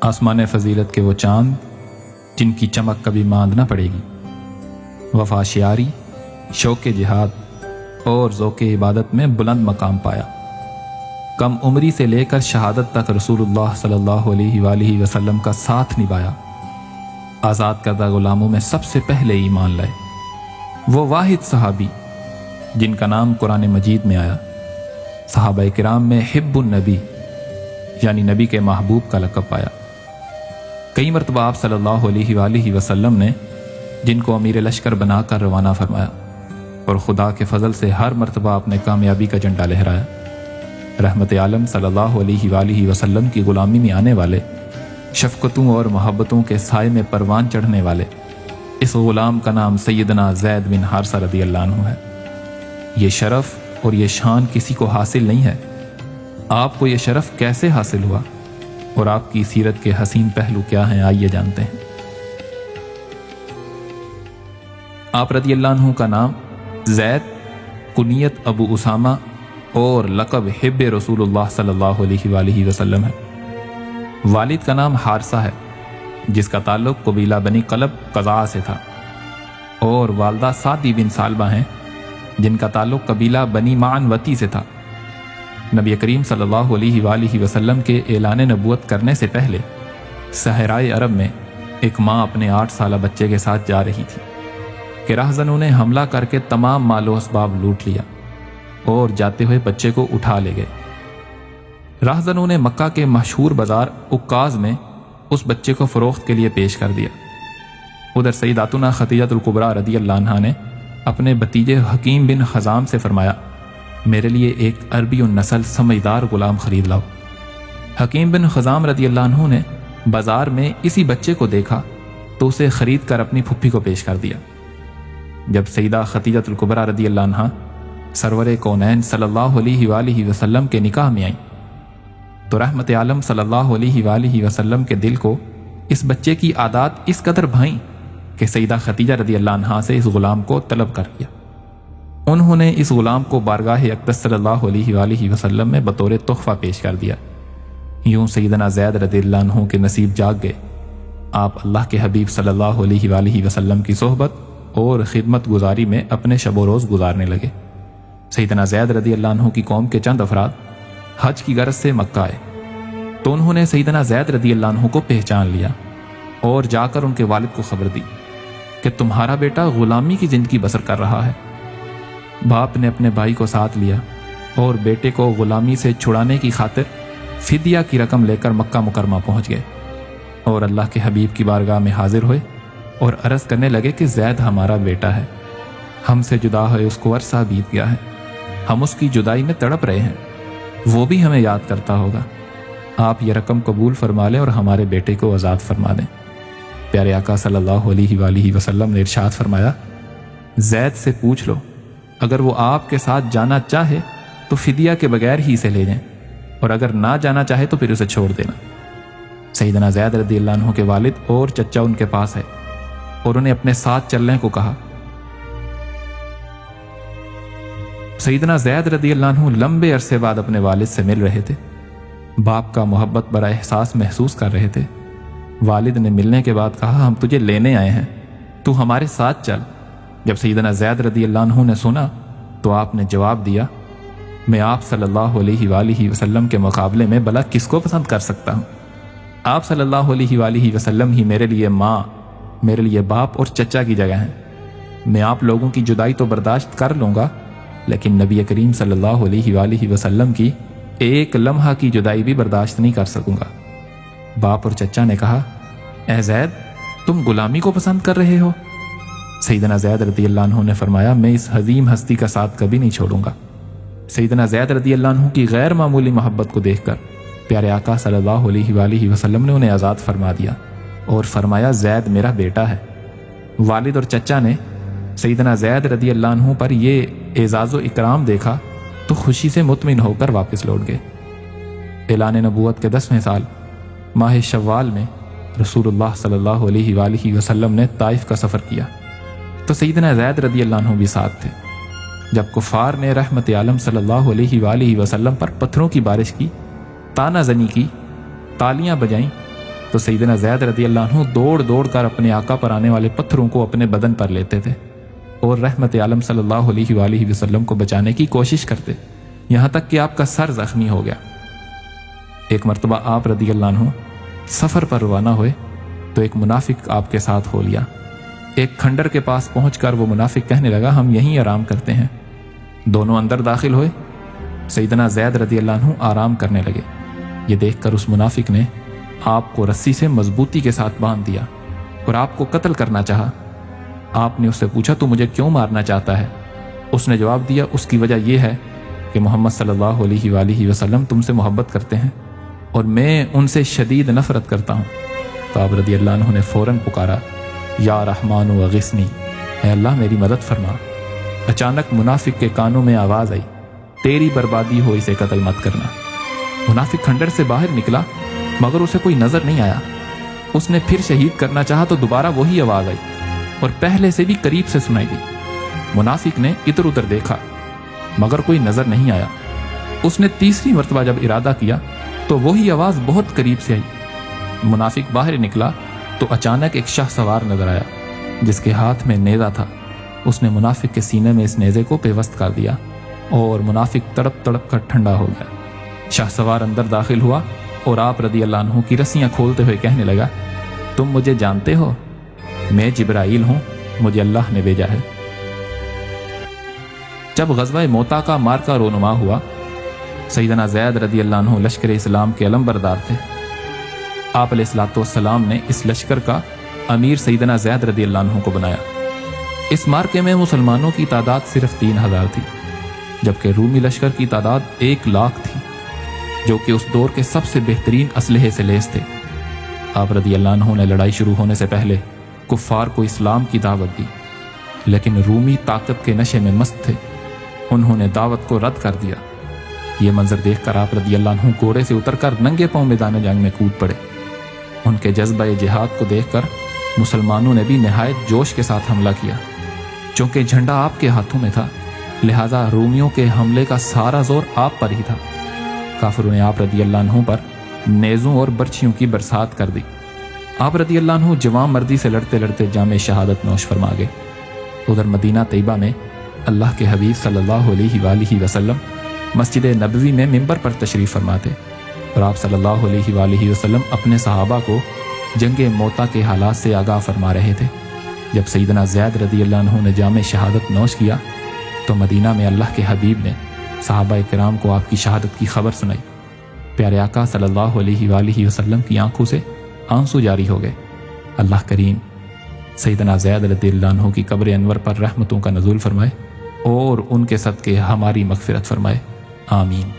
آسمان فضیلت کے وہ چاند جن کی چمک کبھی ماند نہ پڑے گی، وفا شیاری، شوق جہاد اور ذوق عبادت میں بلند مقام پایا۔ کم عمری سے لے کر شہادت تک رسول اللہ صلی اللہ علیہ وآلہ وسلم کا ساتھ نبھایا۔ آزاد کردہ غلاموں میں سب سے پہلے ایمان لائے۔ وہ واحد صحابی جن کا نام قرآن مجید میں آیا۔ صحابہ کرام میں حب النبی یعنی نبی کے محبوب کا لقب پایا۔ کئی مرتبہ آپ صلی اللہ علیہ وآلہ وسلم نے جن کو امیر لشکر بنا کر روانہ فرمایا، اور خدا کے فضل سے ہر مرتبہ آپ نے کامیابی کا جھنڈا لہرایا۔ رحمت عالم صلی اللہ علیہ وآلہ وسلم کی غلامی میں آنے والے، شفقتوں اور محبتوں کے سائے میں پروان چڑھنے والے اس غلام کا نام سیدنا زید بن حارثہ رضی اللہ عنہ ہے۔ یہ شرف اور یہ شان کسی کو حاصل نہیں ہے۔ آپ کو یہ شرف کیسے حاصل ہوا اور آپ کی سیرت کے حسین پہلو کیا ہیں، آئیے جانتے ہیں۔ آپ رضی اللہ عنہ کا نام زید، کنیت ابو اسامہ اور لقب حب رسول اللہ صلی اللہ علیہ وآلہ وسلم ہے۔ والد کا نام حارثہ ہے جس کا تعلق قبیلہ بنی قلب قضاء سے تھا، اور والدہ سعدی بن سالبہ ہیں جن کا تعلق قبیلہ بنی معن وتی سے تھا۔ نبی کریم صلی اللہ علیہ وآلہ وسلم کے اعلان نبوت کرنے سے پہلے صحرائے عرب میں ایک ماں اپنے 8 سالہ بچے کے ساتھ جا رہی تھی کہ راہزنوں نے حملہ کر کے تمام مال و اسباب لوٹ لیا اور جاتے ہوئے بچے کو اٹھا لے گئے۔ راہزنوں نے مکہ کے مشہور بازار عکاظ میں اس بچے کو فروخت کے لیے پیش کر دیا۔ ادھر سیداتنا خدیجہ الکبریٰ رضی اللہ عنہا نے اپنے بھتیجے حکیم بن حزام سے فرمایا، میرے لیے ایک عربی النسل سمجھدار غلام خرید لاؤ۔ حکیم بن حزام رضی اللہ عنہ نے بازار میں اسی بچے کو دیکھا تو اسے خرید کر اپنی پھپھی کو پیش کر دیا۔ جب سیدہ خدیجہ الکبریٰ رضی اللہ عنہا سرور کونین صلی اللہ علیہ وآلہ وسلم کے نکاح میں آئیں تو رحمت عالم صلی اللہ علیہ وآلہ وسلم کے دل کو اس بچے کی عادات اس قدر بھائیں کہ سیدہ خدیجہ رضی اللہ عنہا سے اس غلام کو طلب کر لیا۔ انہوں نے اس غلام کو بارگاہ اقدس صلی اللہ علیہ وآلہ وسلم میں بطور تحفہ پیش کر دیا۔ یوں سیدنا زید رضی اللہ عنہ کے نصیب جاگ گئے۔ آپ اللہ کے حبیب صلی اللہ علیہ وآلہ وسلم کی صحبت اور خدمت گزاری میں اپنے شب و روز گزارنے لگے۔ سیدنا زید رضی اللہ عنہ کی قوم کے چند افراد حج کی غرض سے مکہ آئے تو انہوں نے سیدنا زید رضی اللہ عنہ کو پہچان لیا اور جا کر ان کے والد کو خبر دی کہ تمہارا بیٹا غلامی کی زندگی بسر کر رہا ہے۔ باپ نے اپنے بھائی کو ساتھ لیا اور بیٹے کو غلامی سے چھڑانے کی خاطر فدیہ کی رقم لے کر مکہ مکرمہ پہنچ گئے اور اللہ کے حبیب کی بارگاہ میں حاضر ہوئے اور عرض کرنے لگے کہ زید ہمارا بیٹا ہے، ہم سے جدا ہوئے اس کو عرصہ بیت گیا ہے، ہم اس کی جدائی میں تڑپ رہے ہیں، وہ بھی ہمیں یاد کرتا ہوگا، آپ یہ رقم قبول فرما لیں اور ہمارے بیٹے کو آزاد فرما دیں۔ پیارے آقا صلی اللہ علیہ وآلہ وسلم نے ارشاد فرمایا، زید سے پوچھ لو، اگر وہ آپ کے ساتھ جانا چاہے تو فدیہ کے بغیر ہی اسے لے جائیں، اور اگر نہ جانا چاہے تو پھر اسے چھوڑ دینا۔ سیدنا زید رضی اللہ عنہ کے والد اور چچا ان کے پاس ہے اور انہیں اپنے ساتھ چلنے کو کہا۔ سیدنا زید رضی اللہ عنہ لمبے عرصے بعد اپنے والد سے مل رہے تھے، باپ کا محبت بڑا احساس محسوس کر رہے تھے۔ والد نے ملنے کے بعد کہا، ہم تجھے لینے آئے ہیں، تو ہمارے ساتھ چل۔ جب سیدنا زید رضی اللہ عنہ نے سنا تو آپ نے جواب دیا، میں آپ صلی اللہ علیہ وآلہ وسلم کے مقابلے میں بھلا کس کو پسند کر سکتا ہوں؟ آپ صلی اللہ علیہ وآلہ وسلم ہی میرے لیے ماں، میرے لیے باپ اور چچا کی جگہ ہیں۔ میں آپ لوگوں کی جدائی تو برداشت کر لوں گا، لیکن نبی کریم صلی اللہ علیہ وآلہ وسلم کی ایک لمحہ کی جدائی بھی برداشت نہیں کر سکوں گا۔ باپ اور چچا نے کہا، اے زید، تم غلامی کو پسند کر رہے ہو؟ سیدنا زید رضی اللہ عنہ نے فرمایا، میں اس عظیم ہستی کا ساتھ کبھی نہیں چھوڑوں گا۔ سیدنا زید رضی اللہ عنہ کی غیر معمولی محبت کو دیکھ کر پیارے آقا صلی اللہ علیہ وآلہ وسلم نے انہیں آزاد فرما دیا اور فرمایا، زید میرا بیٹا ہے۔ والد اور چچا نے سیدنا زید رضی اللہ عنہ پر یہ اعزاز و اکرام دیکھا تو خوشی سے مطمئن ہو کر واپس لوٹ گئے۔ اعلان نبوت کے 10ویں سال ماہ شوال میں رسول اللہ صلی اللہ علیہ وآلہ وسلم نے طائف کا سفر کیا تو سیدنا زید رضی اللہ عنہ بھی ساتھ تھے۔ جب کفار نے رحمت عالم صلی اللہ علیہ وآلہ وسلم پر پتھروں کی بارش کی، تانا زنی کی، تالیاں بجائیں تو سیدنا زید رضی اللہ عنہ دوڑ دوڑ کر اپنے آقا پر آنے والے پتھروں کو اپنے بدن پر لیتے تھے اور رحمت عالم صلی اللہ علیہ وآلہ وسلم کو بچانے کی کوشش کرتے، یہاں تک کہ آپ کا سر زخمی ہو گیا۔ ایک مرتبہ آپ رضی اللہ عنہ سفر پر روانہ ہوئے تو ایک منافق آپ کے ساتھ ہو لیا۔ ایک کھنڈر کے پاس پہنچ کر وہ منافق کہنے لگا ہم یہیں آرام کرتے ہیں۔ دونوں اندر داخل ہوئے، سیدنا زید رضی اللہ عنہ آرام کرنے لگے۔ یہ دیکھ کر اس منافق نے آپ کو رسی سے مضبوطی کے ساتھ باندھ دیا اور آپ کو قتل کرنا چاہا۔ آپ نے اس سے پوچھا تو مجھے کیوں مارنا چاہتا ہے؟ اس نے جواب دیا اس کی وجہ یہ ہے کہ محمد صلی اللہ علیہ وآلہ وسلم تم سے محبت کرتے ہیں اور میں ان سے شدید نفرت کرتا ہوں۔ تو آپ رضی اللہ عنہ نے فوراً پکارا یا رحمان وغثنی، اے اللہ میری مدد فرما۔ اچانک منافق کے کانوں میں آواز آئی تیری بربادی ہو، اسے قتل مت کرنا۔ منافق کھنڈر سے باہر نکلا مگر اسے کوئی نظر نہیں آیا۔ اس نے پھر شہید کرنا چاہا تو دوبارہ وہی آواز آئی اور پہلے سے بھی قریب سے سنائی دی۔ منافق نے ادھر ادھر دیکھا مگر کوئی نظر نہیں آیا۔ اس نے تیسری مرتبہ جب ارادہ کیا تو وہی آواز بہت قریب سے آئی۔ منافق باہر نکلا تو اچانک ایک شاہ سوار نظر آیا جس کے ہاتھ میں نیزہ تھا۔ اس نے منافق کے سینے میں اس نیزے کو پیوست کر دیا اور منافق تڑپ تڑپ کر ٹھنڈا ہو گیا۔ شاہ سوار اندر داخل ہوا اور آپ رضی اللہ عنہ کی رسیاں کھولتے ہوئے کہنے لگا تم مجھے جانتے ہو؟ میں جبرائیل ہوں، مجھے اللہ نے بھیجا ہے۔ جب غزوہ موتا کا مارکا رونما ہوا، سیدنا زید رضی اللہ عنہ لشکر اسلام کے علم بردار تھے۔ آپ علیہ الصلوۃ والسلام نے اس لشکر کا امیر سیدنا زید رضی اللہ عنہ کو بنایا۔ اس مارکے میں مسلمانوں کی تعداد صرف 3000 تھی جبکہ رومی لشکر کی تعداد 1,00,000 تھی جو کہ اس دور کے سب سے بہترین اسلحے سے لیس تھے۔ آپ رضی اللہ عنہ نے لڑائی شروع ہونے سے پہلے کفار کو اسلام کی دعوت دی لیکن رومی طاقت کے نشے میں مست تھے، انہوں نے دعوت کو رد کر دیا۔ یہ منظر دیکھ کر آپ رضی اللہ عنہ گھوڑے سے اتر کر ننگے پاؤں میدان جنگ میں کود پڑے۔ ان کے جذبہ جہاد کو دیکھ کر مسلمانوں نے بھی نہایت جوش کے ساتھ حملہ کیا۔ چونکہ جھنڈا آپ کے ہاتھوں میں تھا لہٰذا رومیوں کے حملے کا سارا زور آپ پر ہی تھا۔ کافروں نے آپ رضی اللہ عنہ پر نیزوں اور برچھیوں کی برسات کر دی۔ آپ رضی اللہ عنہ جوان مردی سے لڑتے لڑتے جام شہادت نوش فرما گئے۔ ادھر مدینہ طیبہ میں اللہ کے حبیب صلی اللہ علیہ وآلہ وسلم مسجد نبوی میں منبر پر تشریف فرما تھے اور آپ صلی اللہ علیہ وآلہ وسلم اپنے صحابہ کو جنگ موتا کے حالات سے آگاہ فرما رہے تھے۔ جب سیدنا زید رضی اللہ عنہ نے جام شہادت نوش کیا تو مدینہ میں اللہ کے حبیب نے صحابہ کرام کو آپ کی شہادت کی خبر سنائی۔ پیارے آقا صلی اللہ علیہ وآلہ وسلم کی آنکھوں سے آنسو جاری ہو گئے۔ اللہ کریم سیدنا زید رضی اللہ عنہ کی قبر انور پر رحمتوں کا نزول فرمائے اور ان کے صدقے ہماری مغفرت فرمائے، آمین۔